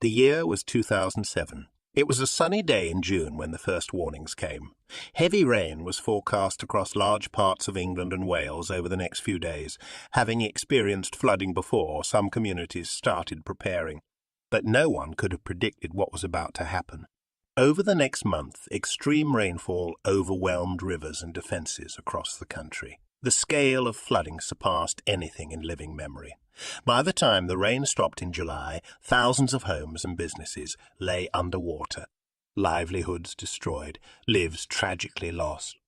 The year was 2007. It was a sunny day in June when the first warnings came. Heavy rain was forecast across large parts of England and Wales over the next few days. Having experienced flooding before, some communities started preparing. But no one could have predicted what was about to happen. Over the next month, extreme rainfall overwhelmed rivers and defences across the country. The scale of flooding surpassed anything in living memory. By the time the rain stopped in July, thousands of homes and businesses lay underwater. Livelihoods destroyed, lives tragically lost.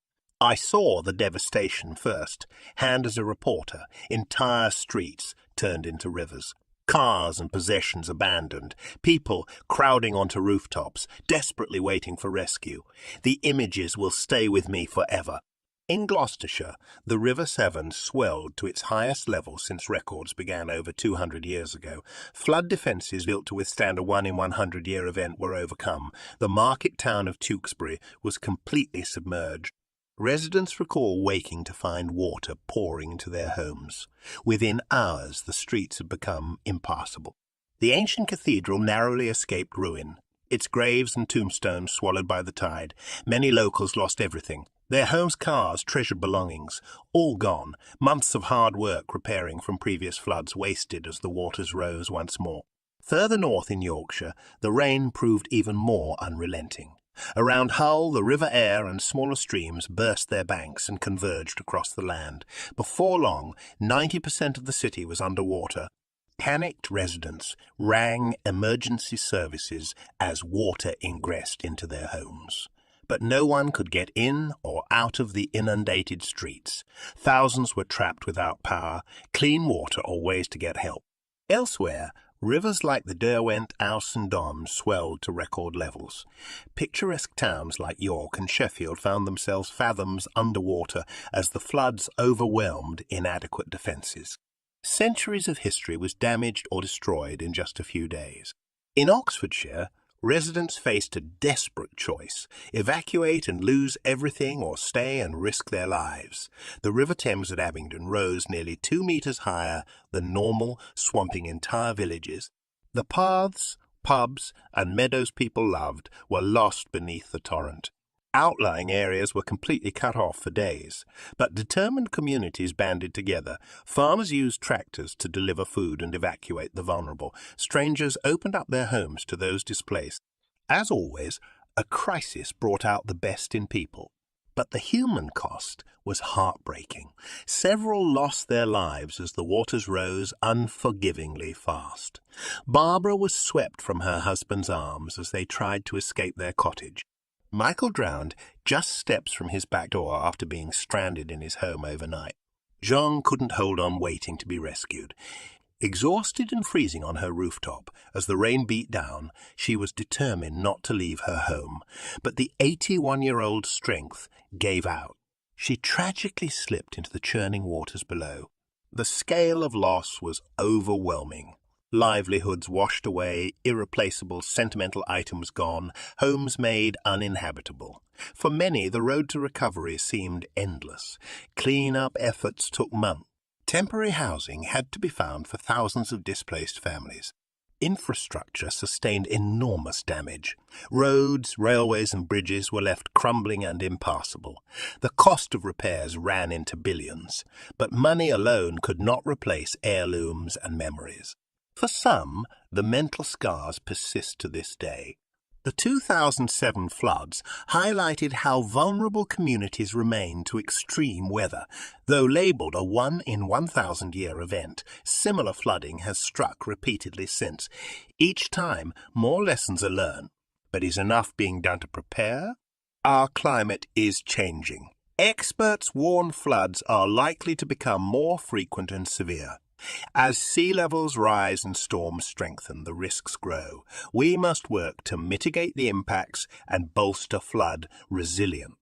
I saw the devastation first-hand as a reporter. Entire streets turned into rivers. Cars and possessions abandoned, people crowding onto rooftops, desperately waiting for rescue. The images will stay with me forever. In Gloucestershire, the River Severn swelled to its highest level since records began over 200 years ago. Flood defences built to withstand a 1-in-100-year event were overcome. The market town of Tewkesbury was completely submerged. Residents recall waking to find water pouring into their homes. Within hours, the streets had become impassable. The ancient cathedral narrowly escaped ruin, its graves and tombstones swallowed by the tide. Many locals lost everything. Their homes, cars, treasured belongings, all gone. Months of hard work repairing from previous floods wasted as the waters rose once more. Further north in Yorkshire, the rain proved even more unrelenting. Around Hull, the River Aire and smaller streams burst their banks and converged across the land. Before long, 90% of the city was underwater. Panicked residents rang emergency services as water ingressed into their homes. But no one could get in or out of the inundated streets. Thousands were trapped without power, clean water or ways to get help. Elsewhere, rivers like the Derwent, Ouse and Don swelled to record levels. Picturesque towns like York and Sheffield found themselves fathoms underwater as the floods overwhelmed inadequate defences. Centuries of history was damaged or destroyed in just a few days. In Oxfordshire, residents faced a desperate choice: evacuate and lose everything or stay and risk their lives. The River Thames at Abingdon rose nearly 2 metres higher than normal, swamping entire villages. The paths, pubs and meadows people loved were lost beneath the torrent. Outlying areas were completely cut off for days, but determined communities banded together. Farmers used tractors to deliver food and evacuate the vulnerable. Strangers opened up their homes to those displaced. As always, a crisis brought out the best in people. But the human cost was heartbreaking. Several lost their lives as the waters rose unforgivingly fast. Barbara was swept from her husband's arms as they tried to escape their cottage. Michael drowned just steps from his back door after being stranded in his home overnight. Jean couldn't hold on waiting to be rescued. Exhausted and freezing on her rooftop as the rain beat down, she was determined not to leave her home. But the 81-year-old's strength gave out. She tragically slipped into the churning waters below. The scale of loss was overwhelming. Livelihoods washed away, irreplaceable sentimental items gone, homes made uninhabitable. For many, the road to recovery seemed endless. Clean-up efforts took months. Temporary housing had to be found for thousands of displaced families. Infrastructure sustained enormous damage. Roads, railways and bridges were left crumbling and impassable. The cost of repairs ran into billions, but money alone could not replace heirlooms and memories. For some, the mental scars persist to this day. The 2007 floods highlighted how vulnerable communities remain to extreme weather. Though labelled a 1-in-1,000-year event, similar flooding has struck repeatedly since. Each time, more lessons are learned. But is enough being done to prepare? Our climate is changing. Experts warn floods are likely to become more frequent and severe. As sea levels rise and storms strengthen, the risks grow. We must work to mitigate the impacts and bolster flood resilience.